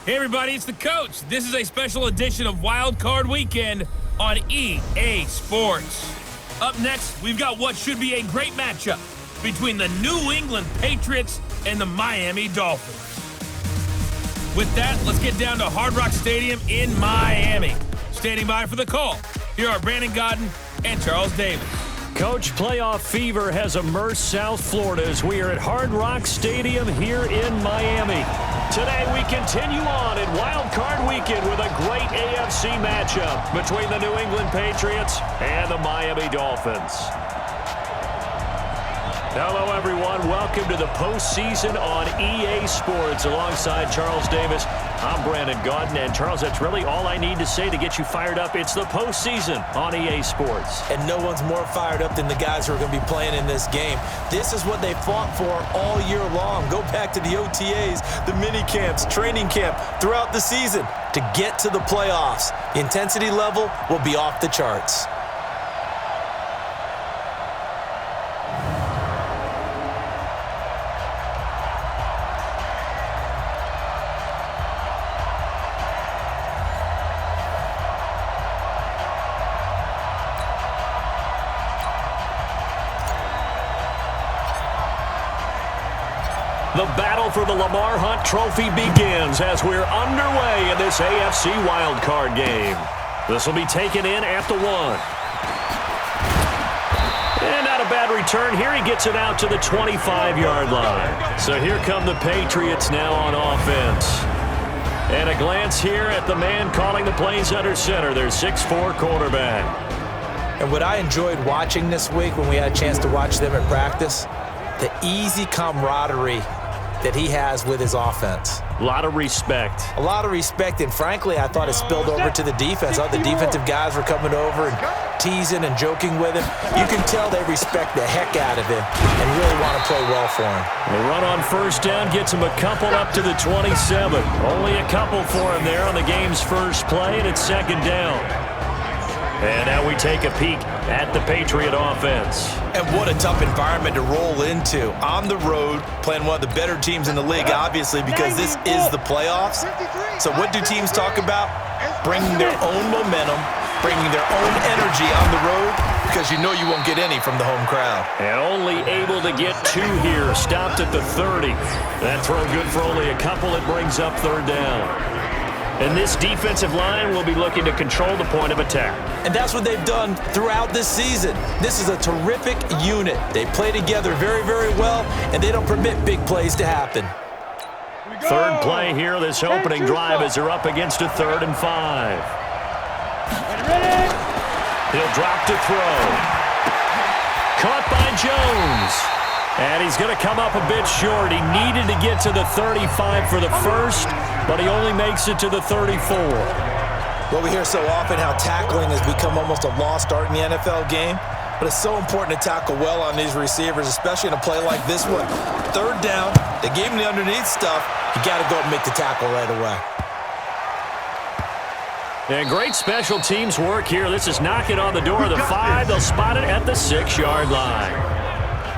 Hey everybody, it's the coach. This is a special edition of Wildcard Weekend on EA Sports. Up next, we've got what should be a great matchup between the New England Patriots and the Miami Dolphins. With that, let's get down to Hard Rock Stadium in Miami. Standing by for the call, here are Brandon Godden and Charles Davis. Coach, playoff fever has immersed South Florida as we are at Hard Rock Stadium here in Miami. Today we continue on in Wild Card Weekend with a great AFC matchup between the New England Patriots and the Miami Dolphins. Hello everyone, welcome to the postseason on EA Sports. Alongside Charles Davis, I'm Brandon Godden. And Charles, that's really all I need to say to get you fired up. It's the postseason on EA Sports. And no one's more fired up than the guys who are going to be playing in this game. This is what they fought for all year long. Go back to the OTAs, the mini camps, training camp throughout the season to get to the playoffs. The intensity level will be off the charts. The battle for the Lamar Hunt Trophy begins as we're underway in this AFC wildcard game. This will be taken in at the 1. And not a bad return here. He gets it out to the 25-yard line. So here come the Patriots now on offense. And a glance here at the man calling the plays under center, their 6'4" quarterback. And what I enjoyed watching this week when we had a chance to watch them at practice, the easy camaraderie that he has with his offense. A lot of respect. A lot of respect, and frankly, I thought it spilled over to the defense. All the defensive guys were coming over and teasing and joking with him. You can tell they respect the heck out of him and really want to play well for him. The run on first down gets him a couple up to the 27. Only a couple for him there on the game's first play, and it's second down. And now we take a peek at the Patriot offense. And what a tough environment to roll into. On the road, playing one of the better teams in the league, obviously, because this is the playoffs. So what do teams talk about? Bringing their own momentum, bringing their own energy on the road, because you know you won't get any from the home crowd. And only able to get 2 here, stopped at the 30. That throw good for only a couple. It brings up third down. And this defensive line will be looking to control the point of attack. And that's what they've done throughout this season. This is a terrific unit. They play together very, very well, and they don't permit big plays to happen. Third play here, this opening drive as they're up against a 3rd and 5. He'll drop to throw. Caught by Jones. And he's going to come up a bit short. He needed to get to the 35 for the first, but he only makes it to the 34. Well, we hear so often how tackling has become almost a lost art in the NFL game, but it's so important to tackle well on these receivers, especially in a play like this one. Third down, they gave him the underneath stuff. You got to go and make the tackle right away. And great special teams work here. This is knocking on the door of the 5. They'll spot it at the 6-yard line.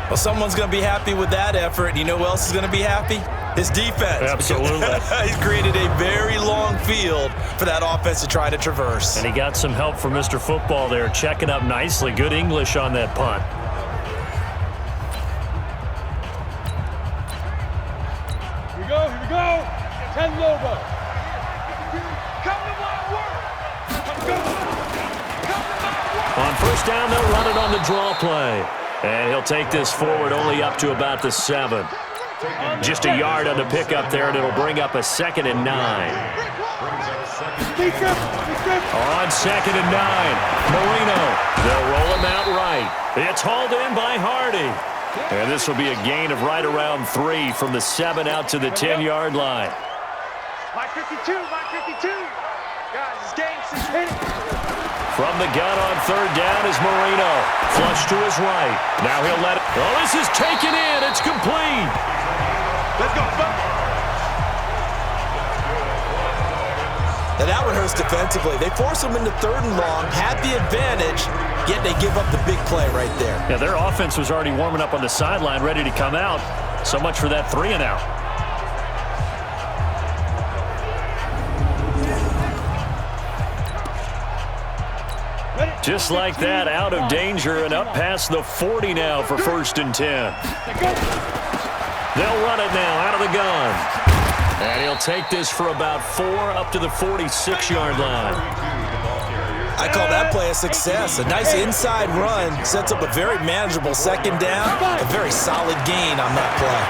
Well, someone's going to be happy with that effort. You know who else is going to be happy? His defense. Absolutely. He's created a very long field for that offense to try to traverse. And he got some help from Mr. Football there, checking up nicely. Good English on that punt. Here we go, here we go. 10 Lobo. Come to my work. On first down, they'll run it on the draw play. And he'll take this forward only up to about the 7. Just a yard on the pickup there, and it'll bring up a 2nd and 9. On 2nd and 9, Marino. They'll roll him out right. It's hauled in by Hardy. And this will be a gain of right around 3 from the 7 out to the 10-yard line. My 52, my 52. Guys, this game's hit. From the gun on third down is Marino. Flush to his right. Now he'll let it. Oh, this is taken in. It's complete. Let's go, Buck. Now that one hurts defensively. They force him into 3rd and long, had the advantage, yet they give up the big play right there. Yeah, their offense was already warming up on the sideline, ready to come out. So much for that 3-and-out. Just like that, out of danger and up past the 40 now for 1st and 10. They'll run it now out of the gun. And he'll take this for about 4 up to the 46-yard line. I call that play a success. A nice inside run sets up a very manageable 2nd down. A very solid gain on that play.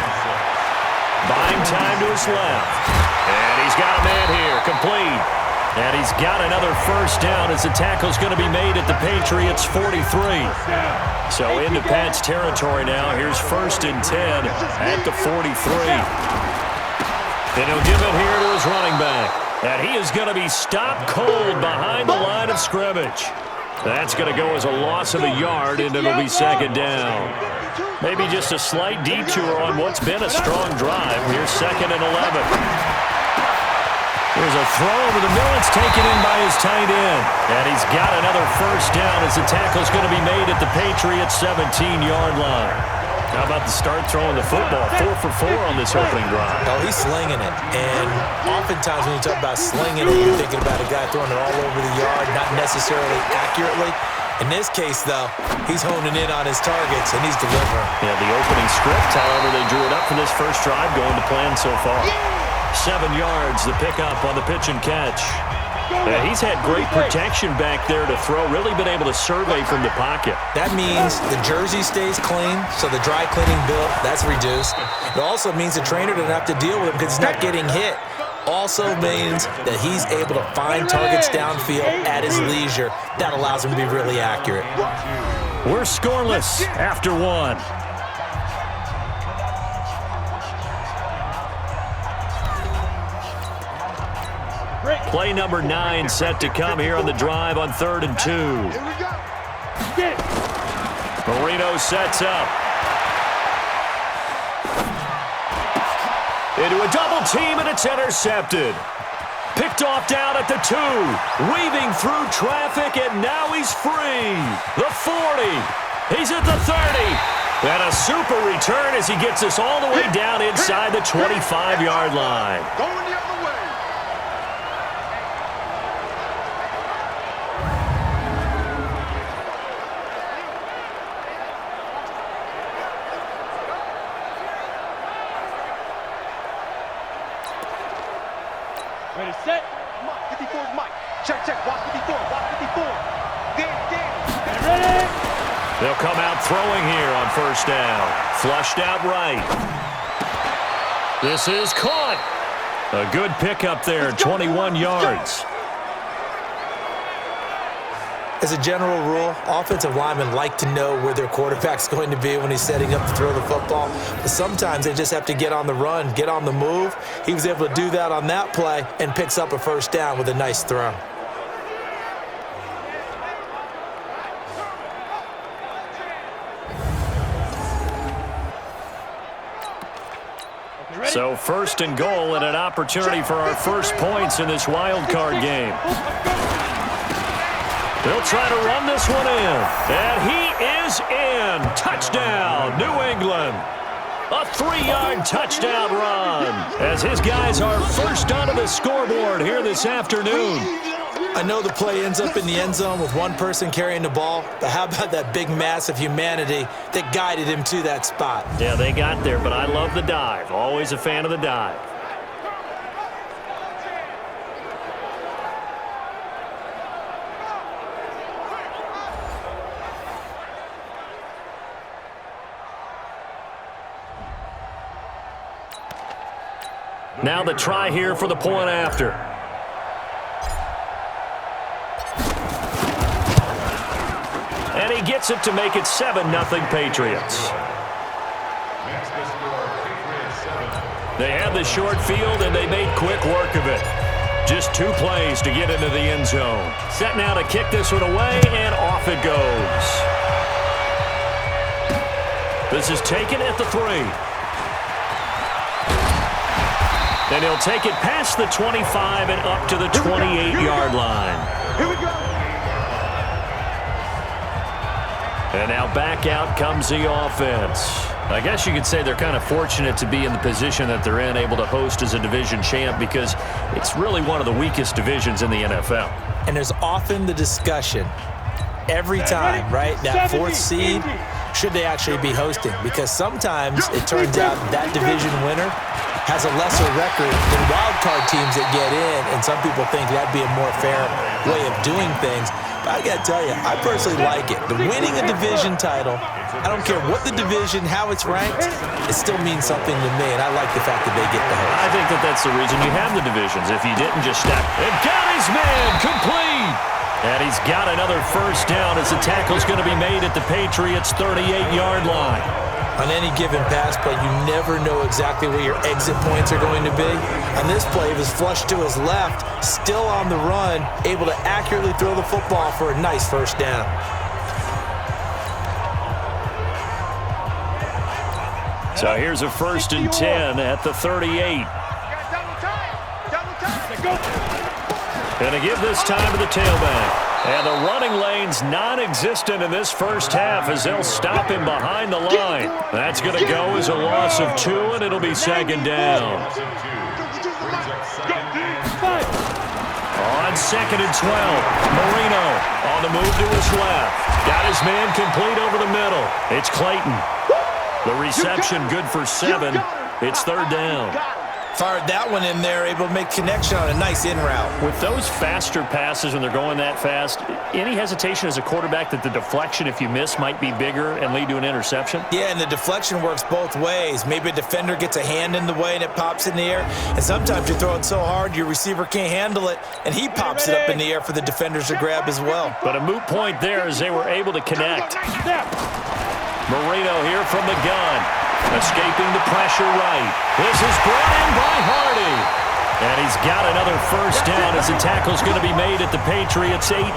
Buying time to his left. And he's got a man here, complete. And he's got another 1st down as the tackle's going to be made at the Patriots' 43. So into Pat's territory now. Here's 1st and 10 at the 43. And he'll give it here to his running back. And he is going to be stopped cold behind the line of scrimmage. That's going to go as a loss of a yard, and it'll be 2nd down. Maybe just a slight detour on what's been a strong drive. Here's 2nd and 11. There's a throw over the middle. It's taken in by his tight end. And he's got another 1st down as the tackle's going to be made at the Patriots' 17-yard line. How about the start throwing the football? 4 for 4 on this opening drive. Oh, he's slinging it. And oftentimes when you talk about slinging it, you're thinking about a guy throwing it all over the yard, not necessarily accurately. In this case, though, he's honing in on his targets, and he's delivering. Yeah, the opening script, however, they drew it up for this first drive, going to plan so far. 7 yards, the pickup on the pitch and catch. He's had great protection back there to throw, really been able to survey from the pocket. That means the jersey stays clean, so the dry cleaning bill, that's reduced. It also means the trainer doesn't have to deal with him because he's not getting hit. Also means that he's able to find targets downfield at his leisure. That allows him to be really accurate. We're scoreless after 1. Play number 9 set to come here on the drive on 3rd and 2. Marino sets up. Into a double team, and it's intercepted. Picked off down at the 2. Weaving through traffic, and now he's free. The 40. He's at the 30. And a super return as he gets us all the way down inside the 25-yard line. Going the other way. Ready, set. Mike, 54 is Mike. Check, check. Watch 54. Watch 54. Damn. Ready? They'll come out throwing here on 1st down. Flushed out right. This is caught. A good pickup there, 21 yards. As a general rule, offensive linemen like to know where their quarterback's going to be when he's setting up to throw the football. But sometimes they just have to get on the run, get on the move. He was able to do that on that play and picks up a 1st down with a nice throw. So 1st and goal and an opportunity for our first points in this wild card game. They'll try to run this one in. And he is in. Touchdown, New England. A 3-yard touchdown run as his guys are first onto the scoreboard here this afternoon. I know the play ends up in the end zone with one person carrying the ball, but how about that big mass of humanity that guided him to that spot? Yeah, they got there, but I love the dive. Always a fan of the dive. Now the try here for the point after. And he gets it to make it 7-0 Patriots. They had the short field, and they made quick work of it. Just 2 plays to get into the end zone. Set now to kick this one away, and off it goes. This is taken at the 3. And he'll take it past the 25 and up to the 28-yard line. Here we go. And now back out comes the offense. I guess you could say they're kind of fortunate to be in the position that they're in, able to host as a division champ, because it's really one of the weakest divisions in the NFL. And there's often the discussion, every time, right? That fourth seed, should they actually be hosting? Because sometimes it turns out that division winner has a lesser record than wildcard teams that get in, and some people think that'd be a more fair way of doing things. But I got to tell you, I personally like it. The winning a division title, I don't care what the division, how it's ranked, it still means something to me, and I like the fact that they get the host. I think that's the reason you have the divisions. If you didn't just stack, and got his man complete. And he's got another first down as the tackle's going to be made at the Patriots' 38-yard line. On any given pass play, you never know exactly where your exit points are going to be. On this play, he was flushed to his left, still on the run, able to accurately throw the football for a nice first down. So here's a 1st and 10 at the 38. Going to give this time to the tailback. And the running lane's non-existent in this first half as they'll stop him behind the line. That's going to go as a loss of 2, and it'll be 2nd down. On 2nd and 12, Marino on the move to his left. Got his man complete over the middle. It's Clayton. The reception good for 7. It's 3rd down. Fired that one in there, able to make connection on a nice in route. With those faster passes when they're going that fast, any hesitation as a quarterback that the deflection, if you miss, might be bigger and lead to an interception? Yeah, and the deflection works both ways. Maybe a defender gets a hand in the way and it pops in the air, and sometimes you throw it so hard your receiver can't handle it, and he pops it up in the air for the defenders to grab as well. But a moot point there as they were able to connect. Marino here from the gun. Escaping the pressure right. This is brought in by Hardy. And he's got another first down as the tackle's going to be made at the Patriots' 18.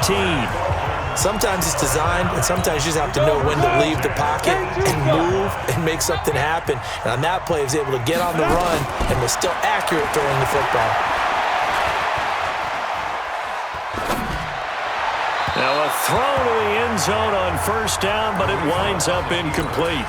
Sometimes it's designed, and sometimes you just have to know when to leave the pocket and move and make something happen. And on that play, he was able to get on the run and was still accurate throwing the football. Now a throw to the end zone on first down, but it winds up incomplete.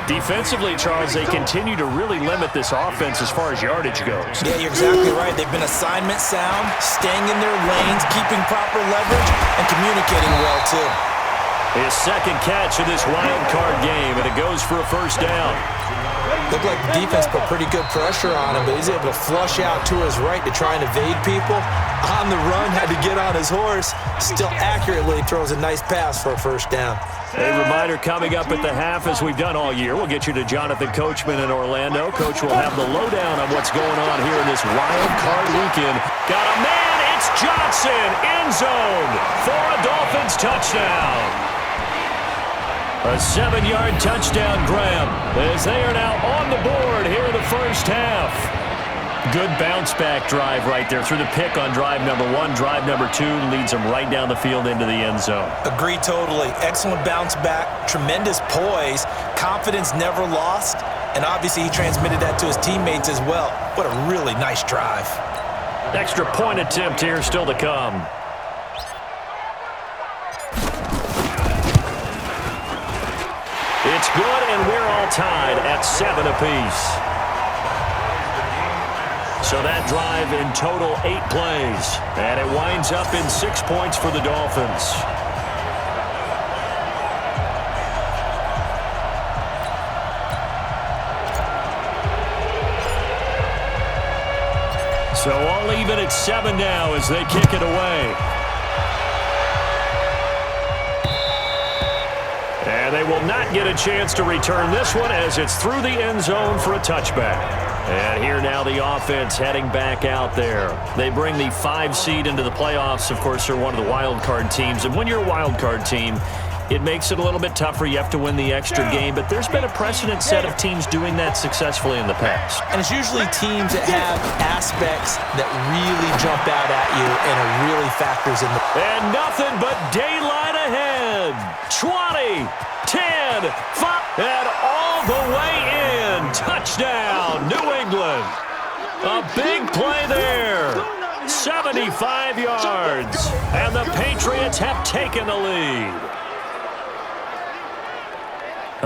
Defensively, Charles, they continue to really limit this offense as far as yardage goes. Yeah, you're exactly right. They've been assignment sound, staying in their lanes, keeping proper leverage, and communicating well, too. His 2nd catch of this wild card game, and it goes for a first down. Looked like the defense put pretty good pressure on him, but he's able to flush out to his right to try and evade people. On the run, had to get on his horse. Still accurately throws a nice pass for a first down. A reminder coming up at the half, as we've done all year. We'll get you to Jonathan Coachman in Orlando. Coach will have the lowdown on what's going on here in this wild card weekend. Got a man, it's Johnson, end zone for a Dolphins touchdown. A 7-yard touchdown grab as they are now on the board here in the first half. Good bounce-back drive right there through the pick on drive number 1. Drive number 2 leads them right down the field into the end zone. Agree totally. Excellent bounce back, tremendous poise, confidence never lost, and obviously he transmitted that to his teammates as well. What a really nice drive. Extra point attempt here still to come. It's good, and we're all tied at 7 apiece. So that drive in total 8 plays, and it winds up in 6 points for the Dolphins. So all even at 7 now as they kick it away. And they will not get a chance to return this one as it's through the end zone for a touchback. And here now the offense heading back out there. They bring the 5 seed into the playoffs. Of course, they're one of the wild card teams. And when you're a wild card team, it makes it a little bit tougher. You have to win the extra game. But there's been a precedent set of teams doing that successfully in the past. And it's usually teams that have aspects that really jump out at you and it really factors in. And nothing but daylight ahead. 20, 10, 5, and all the way in. Touchdown, New England. A big play there. 75 yards. And the Patriots have taken the lead.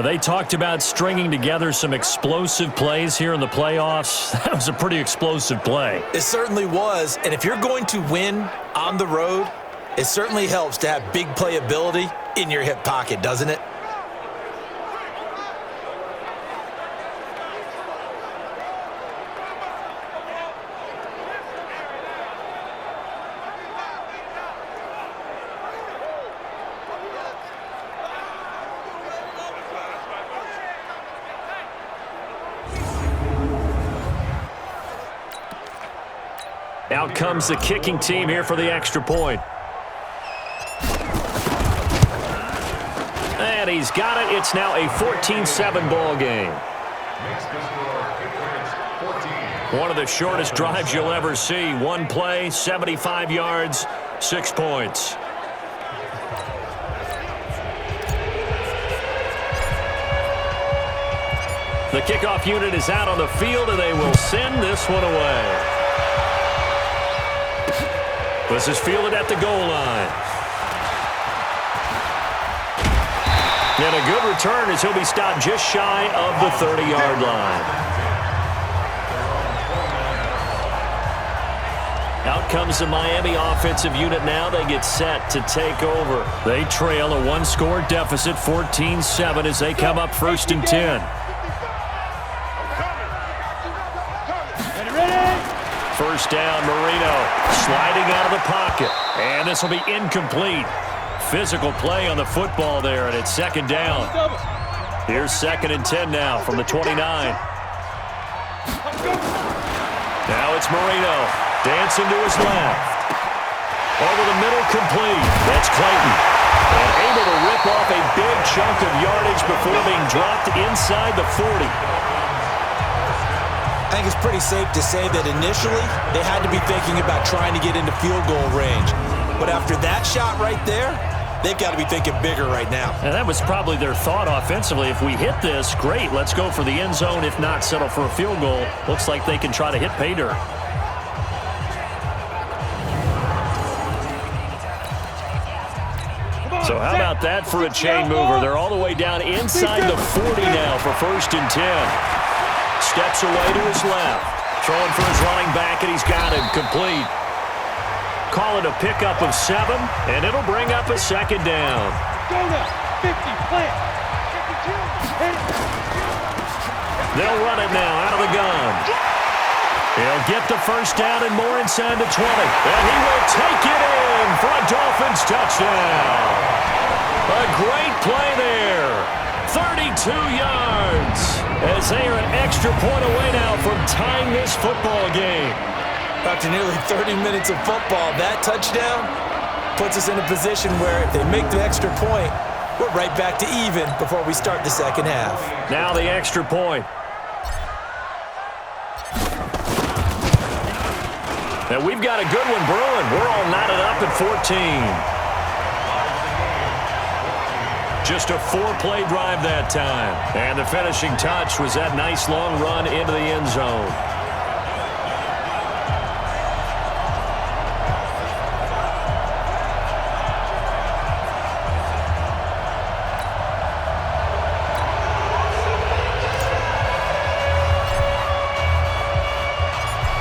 They talked about stringing together some explosive plays here in the playoffs. That was a pretty explosive play. It certainly was. And if you're going to win on the road, It certainly helps to have big playability in your hip pocket, doesn't it? Out comes the kicking team here for the extra point. And he's got it. It's now a 14-7 ball game. One of the shortest drives you'll ever see. One play, 75 yards, 6 points. The kickoff unit is out on the field, and they will send this one away. This is fielded at the goal line. And a good return as he'll be stopped just shy of the 30-yard line. Out comes the Miami offensive unit now. They get set to take over. They trail a one-score deficit, 14-7, as they come up 1st and 10. First down, Marino sliding out of the pocket. And this will be incomplete. Physical play on the football there, and it's 2nd down. Here's 2nd and 10 now from the 29. Now it's Marino dancing to his left. Over the middle, complete. That's Clayton. And able to rip off a big chunk of yardage before being dropped inside the 40. I think it's pretty safe to say that initially they had to be thinking about trying to get into field goal range. But after that shot right there, they've got to be thinking bigger right now. And that was probably their thought offensively. If we hit this, great, let's go for the end zone. If not, settle for a field goal. Looks like they can try to hit pay dirt. So how about that for a chain mover? They're all the way down inside the 40 now for 1st and 10. Steps away to his left. Throwing for his running back, and he's got him complete. Call it a pickup of 7, and it'll bring up a 2nd down. Go now, 50, plant. 52. They'll run it now out of the gun. He'll get the first down and more inside the 20. And he will take it in for a Dolphins touchdown. A great play there. 32 yards. As they are an extra point away now from tying this football game. After nearly 30 minutes of football, that touchdown puts us in a position where if they make the extra point, we're right back to even before we start the 2nd half. Now the extra point. And we've got a good one brewing. We're all knotted up at 14. Just a 4-play drive that time. And the finishing touch was that nice long run into the end zone.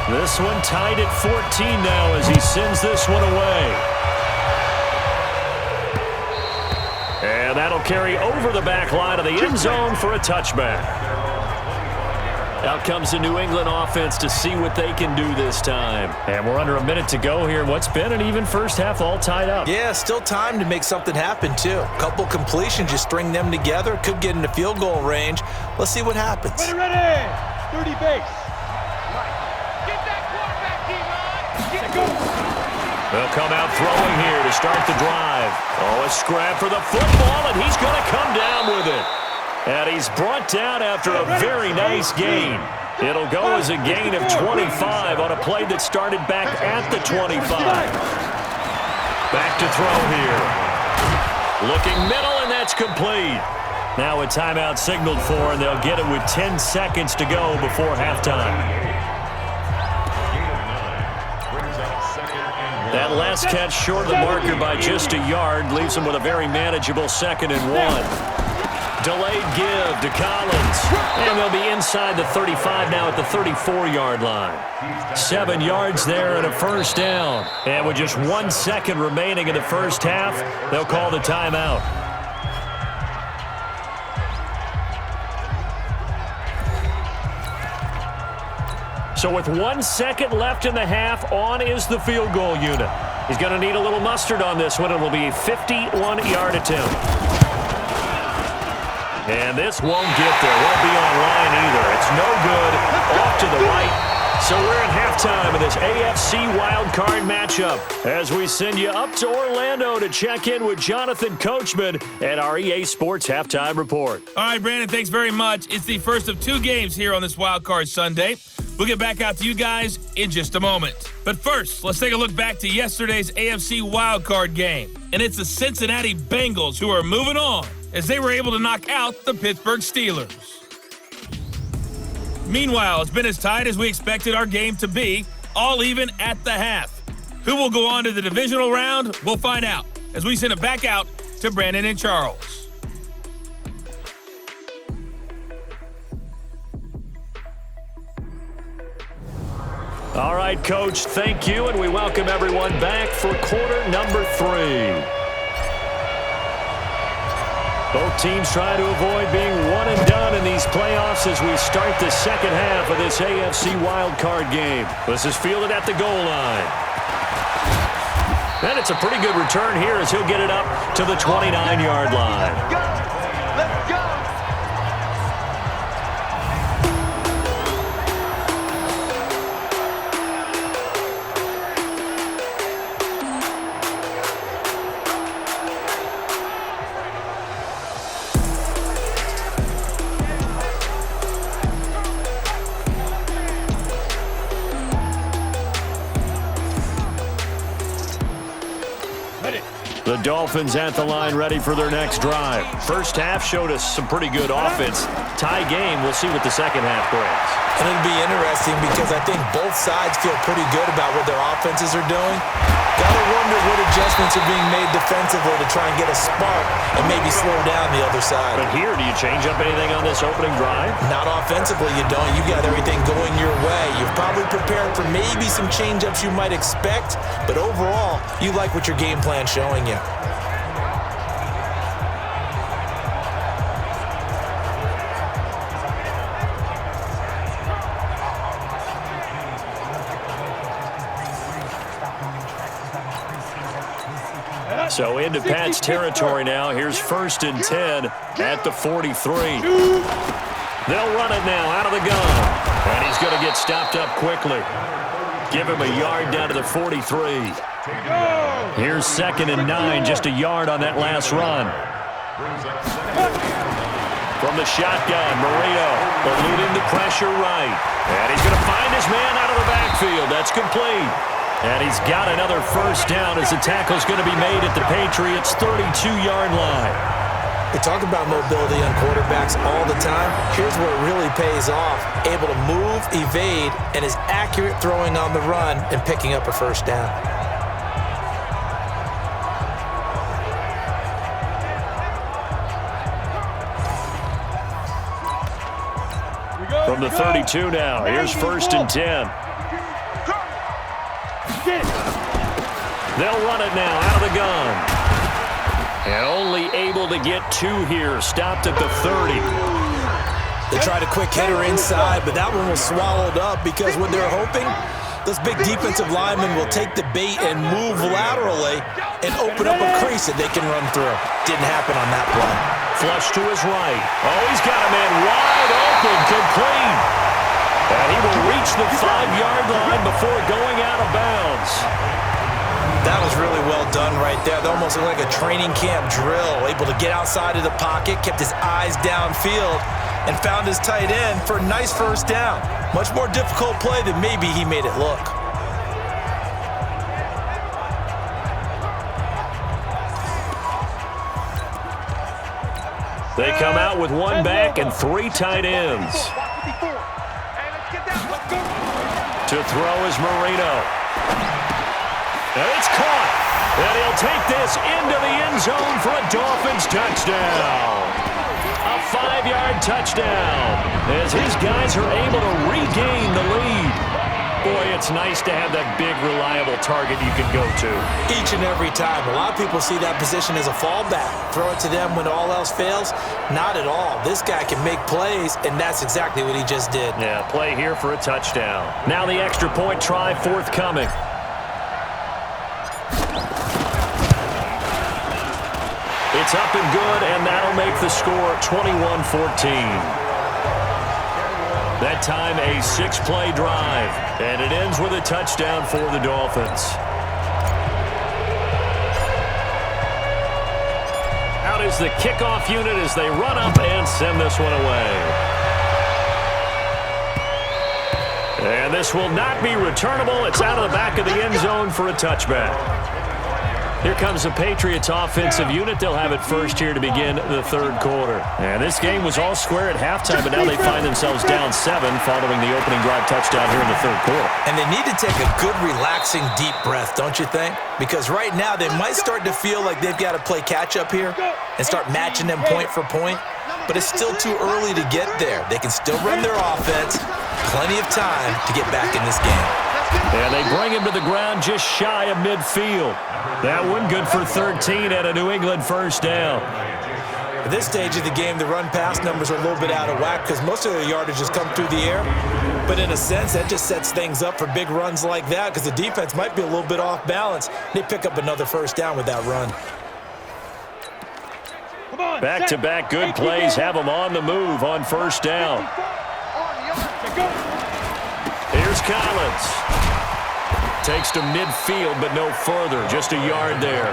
This one tied at 14 now as he sends this one away. And that'll carry over the back line of the end zone for a touchback. Out comes the New England offense to see what they can do this time. And we're under a minute to go here. What's been an even first half, all tied up. Yeah, still time to make something happen, too. A couple completions, you string them together, could get into field goal range. Let's see what happens. Ready. 30 base. Get that quarterback, D-Rod. Get it, go. They'll come out throwing here to start the drive. Oh, a scrap for the football, and he's going to come down with it. And he's brought down after a very nice gain. It'll go as a gain of 25 on a play that started back at the 25. Back to throw here. Looking middle, and that's complete. Now a timeout signaled for, and they'll get it with 10 seconds to go before halftime. That last catch short of the marker by just a yard leaves them with a very manageable 2nd and 1. Delayed give to Collins. And they'll be inside the 35 now at the 34-yard line. 7 yards there and a first down. And with just 1 second remaining in the first half, they'll call the timeout. So with 1 second left in the half, on is the field goal unit. He's going to need a little mustard on this one. It will be a 51-yard attempt. And this won't get there. Won't be online either. It's no good. Off to the right. So we're at halftime of this AFC Wildcard matchup as we send you up to Orlando to check in with Jonathan Coachman at our EA Sports Halftime Report. All right, Brandon, thanks very much. It's the first of 2 games here on this Wildcard Sunday. We'll get back out to you guys in just a moment. But first, let's take a look back to yesterday's AFC Wildcard game. And it's the Cincinnati Bengals who are moving on as they were able to knock out the Pittsburgh Steelers. Meanwhile, it's been as tight as we expected our game to be, all even at the half. Who will go on to the divisional round? We'll find out as we send it back out to Brandon and Charles. All right, Coach, thank you, and we welcome everyone back for quarter number 3. Both teams try to avoid being one and done in these playoffs as we start the second half of this AFC wildcard game. This is fielded at the goal line. And it's a pretty good return here as he'll get it up to the 29-yard line. Let's go! The Dolphins at the line ready for their next drive. First half showed us some pretty good offense. Tie game, we'll see what the second half brings. And it'll be interesting because I think both sides feel pretty good about what their offenses are doing. Gotta wonder what adjustments are being made defensively to try and get a spark and maybe slow down the other side. But here, do you change up anything on this opening drive? Not offensively, you don't. You got everything going your way. You've probably prepared for maybe some change-ups you might expect, but overall, you like what your game plan's showing you. So into Pat's territory now. Here's 1st and 10 at the 43. They'll run it now out of the gun. And he's going to get stopped up quickly. Give him a yard down to the 43. Here's 2nd and 9, just a yard on that last run. From the shotgun, Marino eluding the pressure right. And he's going to find his man out of the backfield. That's complete. And he's got another first down as the tackle's going to be made at the Patriots' 32-yard line. We talk about mobility on quarterbacks all the time. Here's where it really pays off. Able to move, evade, and is accurate throwing on the run and picking up a first down. From the 32 now, here's 1st and 10. They'll run it now out of the gun. And only able to get 2 here. Stopped at the 30. They tried a quick hitter inside, but that one was swallowed up because what they're hoping, those big defensive linemen will take the bait and move laterally and open up a crease that they can run through. Didn't happen on that play. Flush to his right. Oh, he's got a man wide open, complete. And he will reach the 5-yard line before going out of bounds. That was really well done right there. That almost looked like a training camp drill. Able to get outside of the pocket, kept his eyes downfield, and found his tight end for a nice first down. Much more difficult play than maybe he made it look. They come out with 1 back and 3 tight ends. To throw is Marino. And it's caught. And he'll take this into the end zone for a Dolphins touchdown. A 5-yard touchdown as his guys are able to regain the lead. Boy, it's nice to have that big, reliable target you can go to. Each and every time. A lot of people see that position as a fallback. Throw it to them when all else fails. Not at all. This guy can make plays, and that's exactly what he just did. Yeah, play here for a touchdown. Now the extra point try forthcoming. It's up and good, and that'll make the score 21-14. That time a 6-play drive, and it ends with a touchdown for the Dolphins. Out is the kickoff unit as they run up and send this one away. And this will not be returnable. It's out of the back of the end zone for a touchback. Here comes the Patriots offensive unit. They'll have it first here to begin the third quarter. And this game was all square at halftime, but now they find themselves down 7 following the opening drive touchdown here in the third quarter. And they need to take a good, relaxing, deep breath, don't you think? Because right now they might start to feel like they've got to play catch-up here and start matching them point for point. But it's still too early to get there. They can still run their offense. Plenty of time to get back in this game. And they bring him to the ground just shy of midfield. That one good for 13 at a New England first down. At this stage of the game, the run-pass numbers are a little bit out of whack because most of their yardage has come through the air. But in a sense, that just sets things up for big runs like that because the defense might be a little bit off balance. They pick up another first down with that run. Back-to-back good plays have them on the move on first down. Here's Collins. Takes to midfield, but no further. Just a yard there.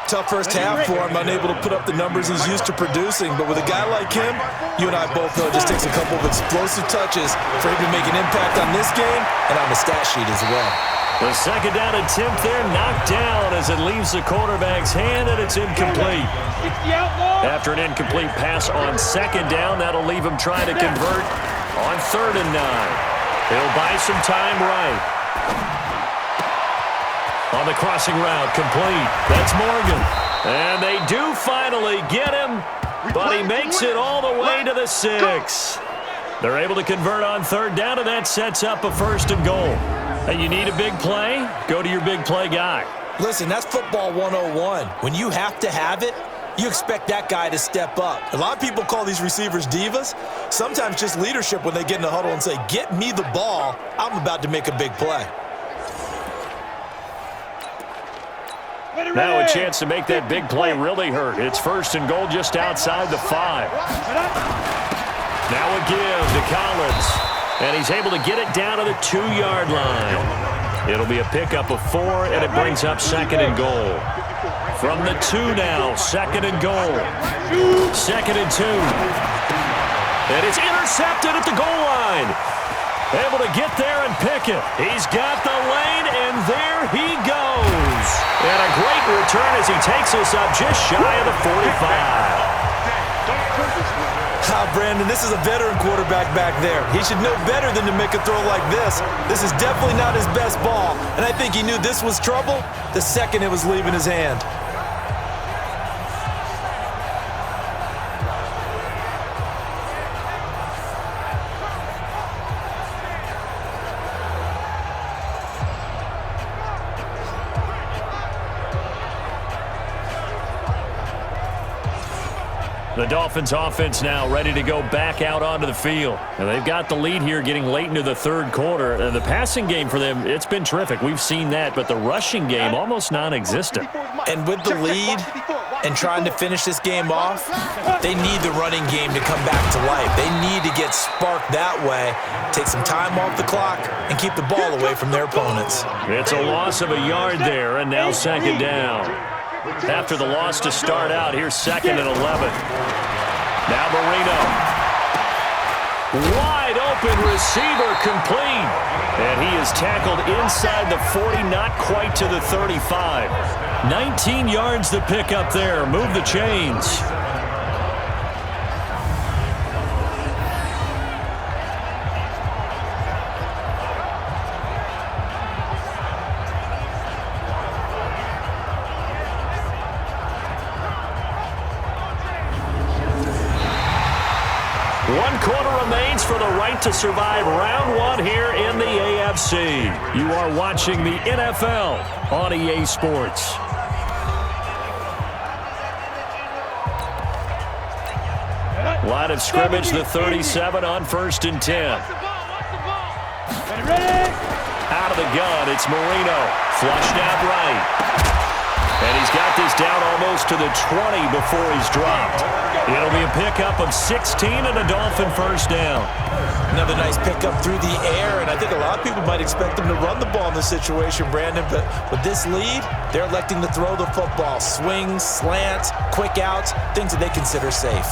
Tough first half for him, unable to put up the numbers he's used to producing. But with a guy like him, you and I both know it just takes a couple of explosive touches for him to make an impact on this game and on the stat sheet as well. The second down attempt there knocked down as it leaves the quarterback's hand, and it's incomplete. After an incomplete pass on second down, that'll leave him trying to convert on 3rd and 9. He'll buy some time right. On the crossing route, complete. That's Morgan. And they do finally get him, but he makes it all the way to the 6. They're able to convert on 3rd down, and that sets up a 1st and goal. And you need a big play? Go to your big play guy. Listen, that's football 101. When you have to have it, you expect that guy to step up. A lot of people call these receivers divas. Sometimes just leadership when they get in the huddle and say, get me the ball. I'm about to make a big play. Now a chance to make that big play really hurt. It's 1st and goal just outside the 5. Now a give to Collins. And he's able to get it down to the 2-yard line. It'll be a pickup of 4, and it brings up 2nd and goal. From the 2 now, 2nd and goal. 2nd and 2. And it's intercepted at the goal line. Able to get there and pick it. He's got the lane, and there he goes. And a great return as he takes us up just shy of the 45. Brandon, this is a veteran quarterback back there. He should know better than to make a throw like this. This is definitely not his best ball, and I think he knew this was trouble the second it was leaving his hand. The Dolphins offense now ready to go back out onto the field. And they've got the lead here getting late into the third quarter. The passing game for them, it's been terrific. We've seen that, but the rushing game almost non-existent. And with the lead and trying to finish this game off, they need the running game to come back to life. They need to get sparked that way, take some time off the clock, and keep the ball away from their opponents. It's a loss of a yard there, and now 2nd down. After the loss to start out, here's 2nd and 11. Now Marino. Wide open receiver complete. And he is tackled inside the 40, not quite to the 35. 19 yards to pick up there. Move the chains. One quarter remains for the right to survive round one here in the AFC. You are watching the NFL on EA Sports. Line of scrimmage, the 37 on 1st and 10. Out of the gun, it's Marino. Flushed out right. And he's got this down almost to the 20 before he's dropped. It'll be a pickup of 16 and a Dolphin first down. Another nice pickup through the air, and I think a lot of people might expect them to run the ball in this situation, Brandon, but with this lead, they're electing to throw the football. Swings, slants, quick outs, things that they consider safe.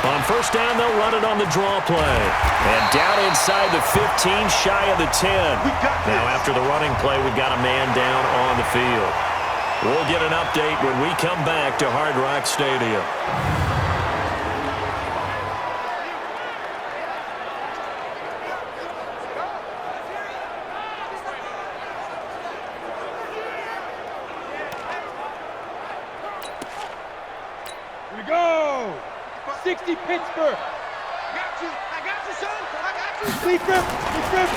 On first down, they'll run it on the draw play. And down inside the 15, shy of the 10. Now, after the running play, we've got a man down on the field. We'll get an update when we come back to Hard Rock Stadium. Here we go! 60 Pittsburgh. I got you, son. I got you. Sleep grip.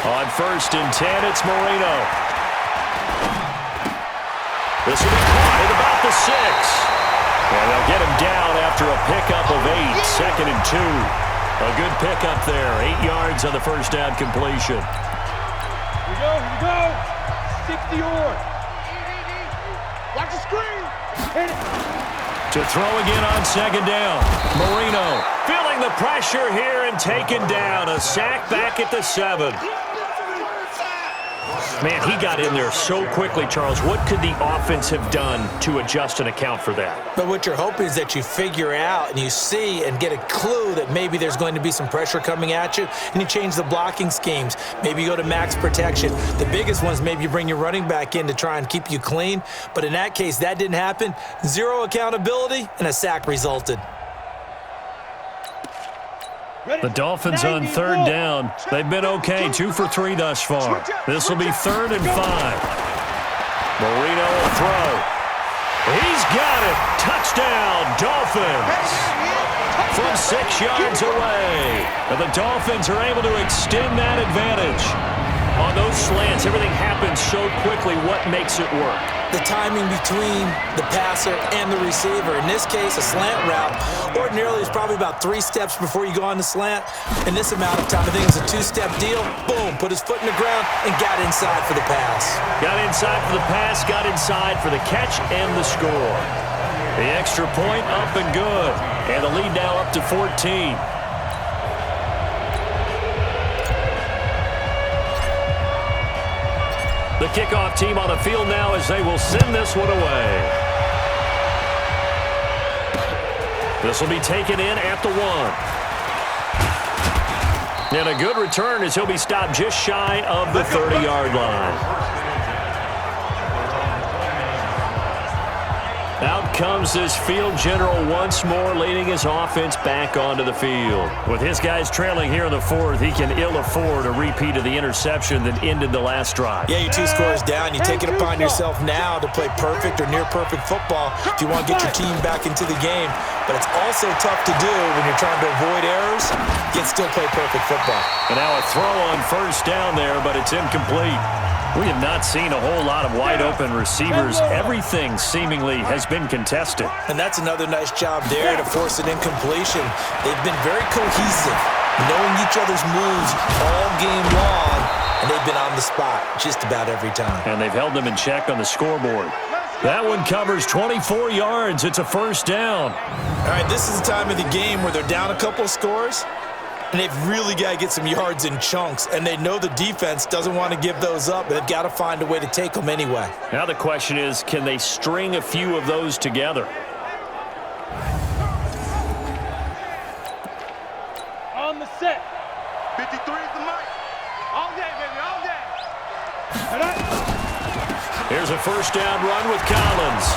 On 1st and 10, it's Marino. This will be caught at about the 6. And they'll get him down after a pickup of 8. 2nd and 2. A good pickup there. 8 yards on the first down completion. Here we go. 60 yards. Watch the screen. Hit it. To throw again on 2nd down. Marino feeling the pressure here and taken down. A sack back at the 7. Man, he got in there so quickly, Charles. What could the offense have done to adjust and account for that? But what you're hoping is that you figure out and you see and get a clue that maybe there's going to be some pressure coming at you, and you change the blocking schemes. Maybe you go to max protection. The biggest ones, maybe you bring your running back in to try and keep you clean. But in that case, that didn't happen. 0 accountability, and a sack resulted. The Dolphins on 3rd down. They've been okay, 2 for 3 thus far. This will be 3rd and 5. Marino will throw. He's got it. Touchdown, Dolphins. From 6 yards away. And the Dolphins are able to extend that advantage. On those slants, everything happens so quickly. What makes it work? The timing between the passer and the receiver. In this case, a slant route ordinarily is probably about 3 steps before you go on the slant. In this amount of time, I think it was a 2-step deal. Boom, put his foot in the ground and got inside for the pass. Got inside for the pass, got inside for the catch and the score. The extra point up and good. And the lead now up to 14. The kickoff team on the field now as they will send this one away. This will be taken in at the 1. And a good return as he'll be stopped just shy of the 30-yard line. Out comes this field general once more, leading his offense back onto the field. With his guys trailing here in the 4th, he can ill afford a repeat of the interception that ended the last drive. Yeah, you're 2 scores down. You take it upon yourself now to play perfect or near-perfect football if you want to get your team back into the game. But it's also tough to do when you're trying to avoid errors, yet still play perfect football. And now a throw on first down there, but it's incomplete. We have not seen a whole lot of wide-open receivers. Everything seemingly has been contested. And that's another nice job there to force an incompletion. They've been very cohesive, knowing each other's moves all game long, and they've been on the spot just about every time. And they've held them in check on the scoreboard. That one covers 24 yards. It's a first down. All right, this is the time of the game where they're down a couple of scores, and they've really got to get some yards in chunks, and they know the defense doesn't want to give those up, but they've got to find a way to take them anyway. Now the question is, can they string a few of those together? On the set. 53 is the mic. All day, baby, all day. Here's a first down run with Collins.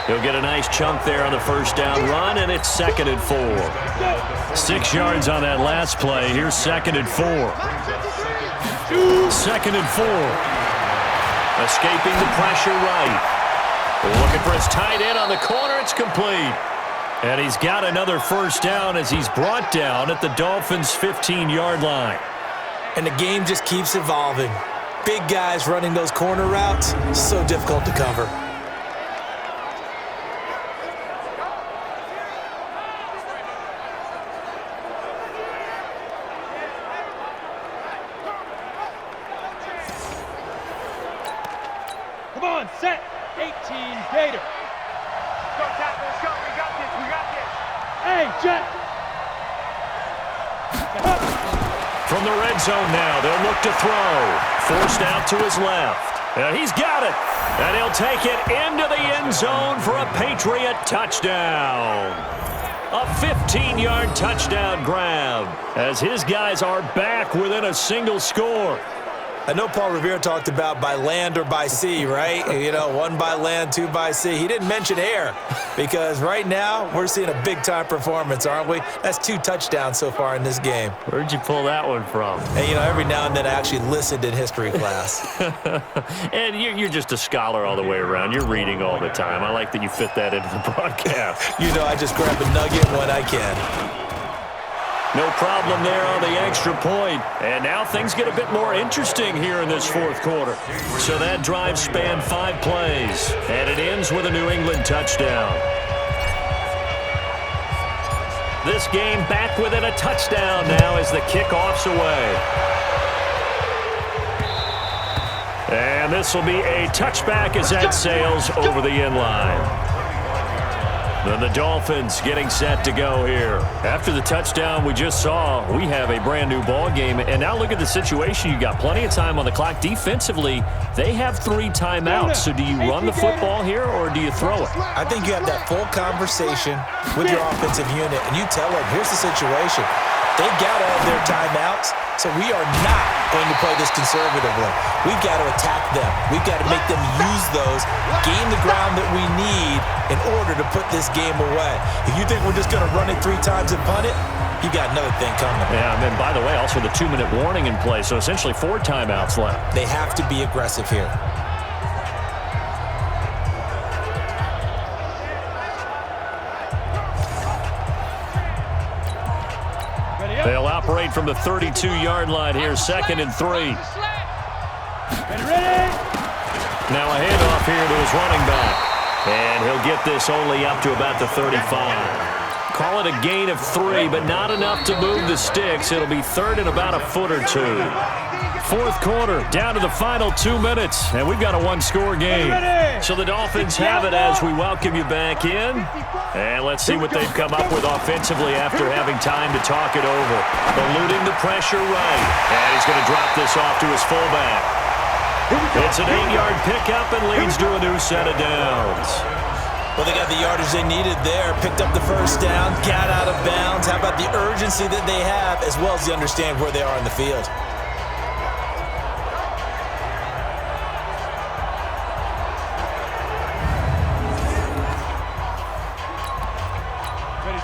He'll get a nice chunk there on the first down run, and it's 2nd and 4. 6 yards on that last play. Here's 2nd and 4. 2nd and 4. Escaping the pressure right. Looking for his tight end on the corner. It's complete. And he's got another first down as he's brought down at the Dolphins' 15-yard line. And the game just keeps evolving. Big guys running those corner routes, so difficult to cover. Come on, set. 18 Gator. Go, tackle, let's go. We got this. We got this. Hey, Jet. From the red zone now, they'll look to throw. Forced out to his left. And he's got it. And he'll take it into the end zone for a Patriot touchdown. A 15-yard touchdown grab as his guys are back within a single score. I know Paul Revere talked about by land or by sea, right? You know, 1 by land, 2 by sea. He didn't mention air because right now we're seeing a big-time performance, aren't we? That's 2 touchdowns so far in this game. Where'd you pull that one from? And, you know, every now and then I actually listened in history class. And you're just a scholar all the way around. You're reading all the time. I like that you fit that into the broadcast. You know, I just grab a nugget when I can. No problem there on the extra point. And now things get a bit more interesting here in this 4th quarter. So that drive spanned 5 plays, and it ends with a New England touchdown. This game back within a touchdown now as the kickoff's away. And this will be a touchback as that sails over the end line. Then the Dolphins getting set to go here. After the touchdown we just saw, we have a brand new ball game. And now look at the situation. You got plenty of time on the clock. Defensively, they have 3 timeouts. So do you run the football here or do you throw it? I think you have that full conversation with your offensive unit, and you tell them, here's the situation. They've got all of their timeouts, so we are not going to play this conservatively. We've got to attack them. We've got to make them use those, gain the ground that we need in order to put this game away. If you think we're just going to run it 3 times and punt it, you got another thing coming. Yeah, and by the way, also the 2-minute warning in play, so essentially 4 timeouts left. They have to be aggressive here. They'll operate from the 32-yard line here, 2nd and 3. Now a handoff here to his running back. And he'll get this only up to about the 35. Call it a gain of 3, but not enough to move the sticks. It'll be 3rd and about a foot or 2. 4th quarter, down to the final 2 minutes, and we've got a 1-score game. So the Dolphins have it as we welcome you back in. And let's see what they've come up with offensively after having time to talk it over. Eluding the pressure right. And he's going to drop this off to his fullback. It's an 8-yard pickup and leads to a new set of downs. Well, they got the yardage they needed there, picked up the first down, got out of bounds. How about the urgency that they have, as well as they understand where they are in the field?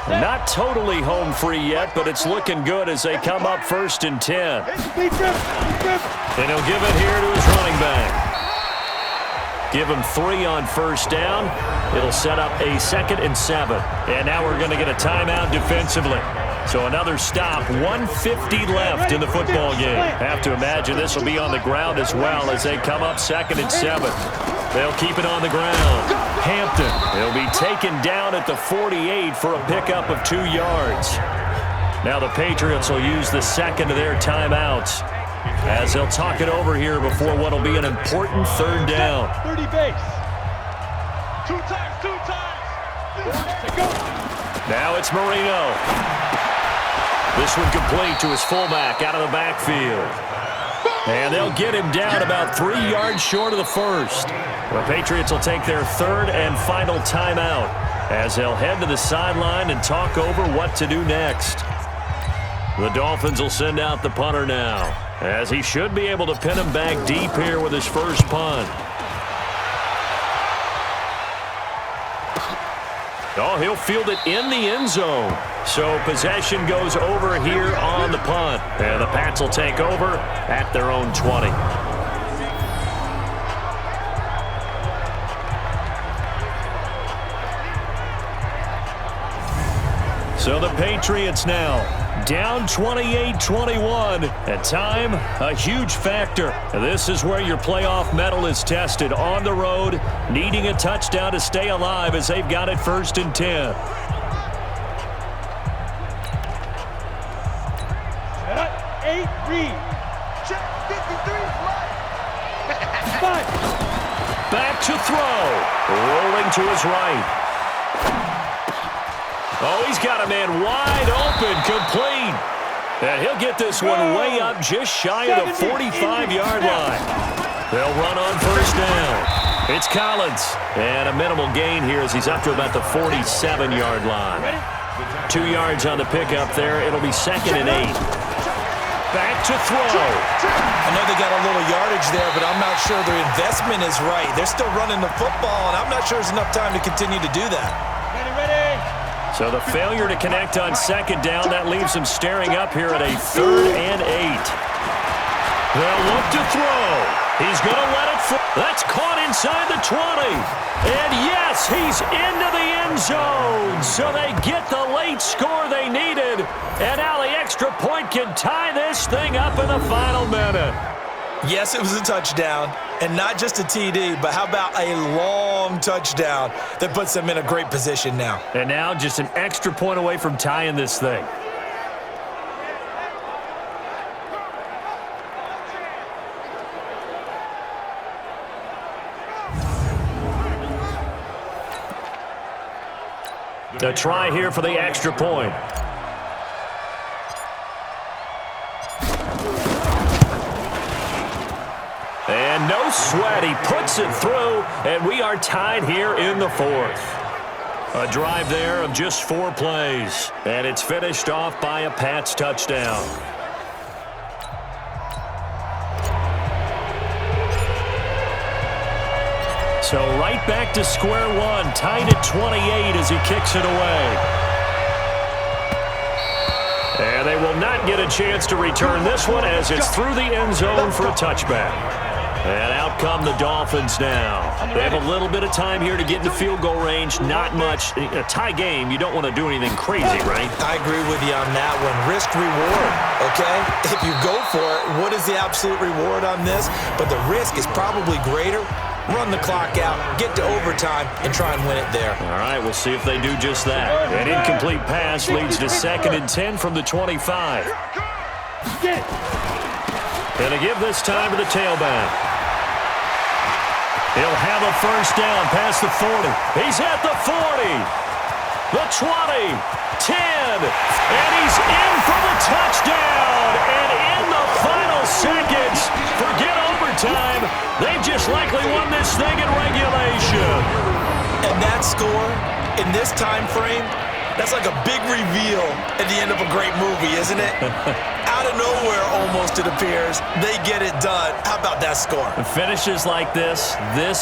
Not totally home free yet, but it's looking good as they come up 1st and 10. And he'll give it here to his running back. Give him 3 on first down. It'll set up a 2nd and 7. And now we're going to get a timeout defensively. So another stop, 1:50 left in the football game. Have to imagine this will be on the ground as well as they come up 2nd and 7. They'll keep it on the ground. Hampton, he'll be taken down at the 48 for a pickup of 2 yards. Now the Patriots will use the 2nd of their timeouts as they'll talk it over here before what will be an important 3rd down. 30 base. 2 times, 2 times. Now it's Marino. This one complete to his fullback out of the backfield. And they'll get him down about 3 yards short of the 1st. The Patriots will take their 3rd and final timeout as they'll head to the sideline and talk over what to do next. The Dolphins will send out the punter now, as he should be able to pin him back deep here with his first punt. Oh, he'll field it in the end zone. So possession goes over here on the punt. And the Pats will take over at their own 20. So the Patriots now down 28-21. At time, a huge factor. This is where your playoff mettle is tested on the road, needing a touchdown to stay alive as they've got it 1st and 10. Back to throw. Rolling to his right. Oh, he's got a man wide open, complete. And he'll get this one way up just shy of the 45-yard line. They'll run on 1st down. It's Collins. And a minimal gain here as he's up to about the 47-yard line. 2 yards on the pickup there. It'll be 2nd and 8. Back to throw. I know they got a little yardage there, but I'm not sure their investment is right. They're still running the football, and I'm not sure there's enough time to continue to do that. So the failure to connect on 2nd down, that leaves them staring up here at a 3rd and 8. They'll look to throw. He's going to let it fly. That's caught inside the 20. And yes, he's into the end zone. So they get the late score they needed. And now the extra point can tie this thing up in the final minute. Yes, it was a touchdown, and not just a TD, but how about a long touchdown that puts them in a great position now. And now just an extra point away from tying this thing. A try here for the extra point. And no sweat, he puts it through, and we are tied here in the 4th. A drive there of just 4 plays, and it's finished off by a Pats touchdown. So right back to square one, tied at 28 as he kicks it away. And they will not get a chance to return this one as it's through the end zone for a touchback. And out come the Dolphins now. They have a little bit of time here to get into field goal range. Not much. A tie game, you don't want to do anything crazy, right? I agree with you on that one. Risk reward, okay? If you go for it, what is the absolute reward on this? But the risk is probably greater. Run the clock out, get to overtime, and try and win it there. All right, we'll see if they do just that. An incomplete pass leads to 2nd and 10 from the 25. Gonna give this time to the tailback. He'll have a 1st down past the 40. He's at the 40. The 20. 10. And he's in for the touchdown. And in the final seconds, forget overtime. They've just likely won this thing in regulation. And that score in this time frame, that's like a big reveal at the end of a great movie, isn't it? Out of nowhere, almost, it appears. They get it done. How about that score? Finishes like this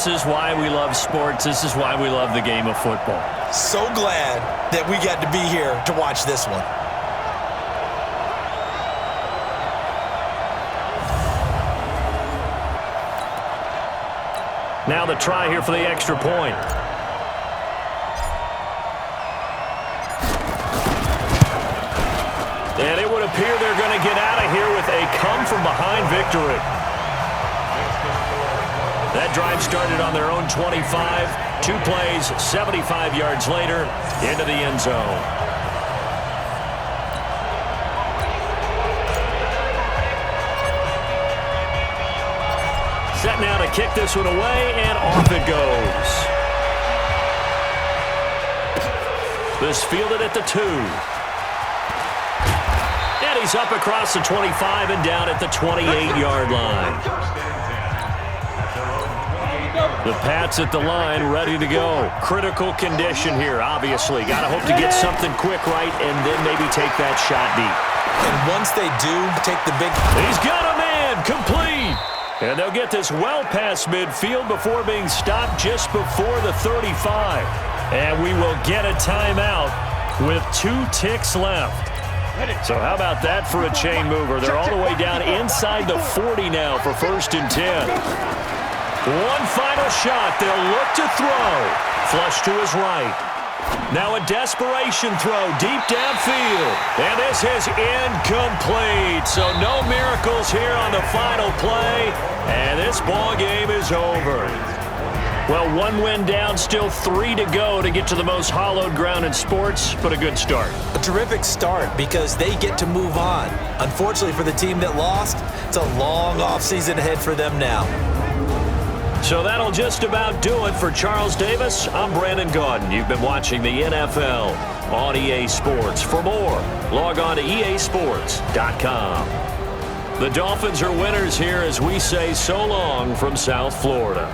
is why we love sports. This is why we love the game of football. So glad that we got to be here to watch this one. Now the try here for the extra point. And it would appear they're going to get out of here with a come-from-behind victory. That drive started on their own 25. 2 plays, 75 yards later, into the end zone. Set now to kick this one away, and off it goes. This fielded at the 2. And he's up across the 25 and down at the 28-yard line. The Pats at the line, ready to go. Critical condition here, obviously. Got to hope to get something quick right and then maybe take that shot deep. And once they do, take the big... He's got a man, complete. And they'll get this well past midfield before being stopped just before the 35. And we will get a timeout with 2 ticks left. So how about that for a chain mover? They're all the way down inside the 40 now for 1st and 10. One final shot. They'll look to throw. Flush to his right. Now a desperation throw deep downfield. And this is incomplete. So no miracles here on the final play. And this ball game is over. Well, 1 win down, still 3 to go to get to the most hallowed ground in sports, but a good start. A terrific start because they get to move on. Unfortunately for the team that lost, it's a long offseason ahead for them now. So that'll just about do it for Charles Davis. I'm Brandon Gaudin. You've been watching the NFL on EA Sports. For more, log on to easports.com. The Dolphins are winners here as we say so long from South Florida.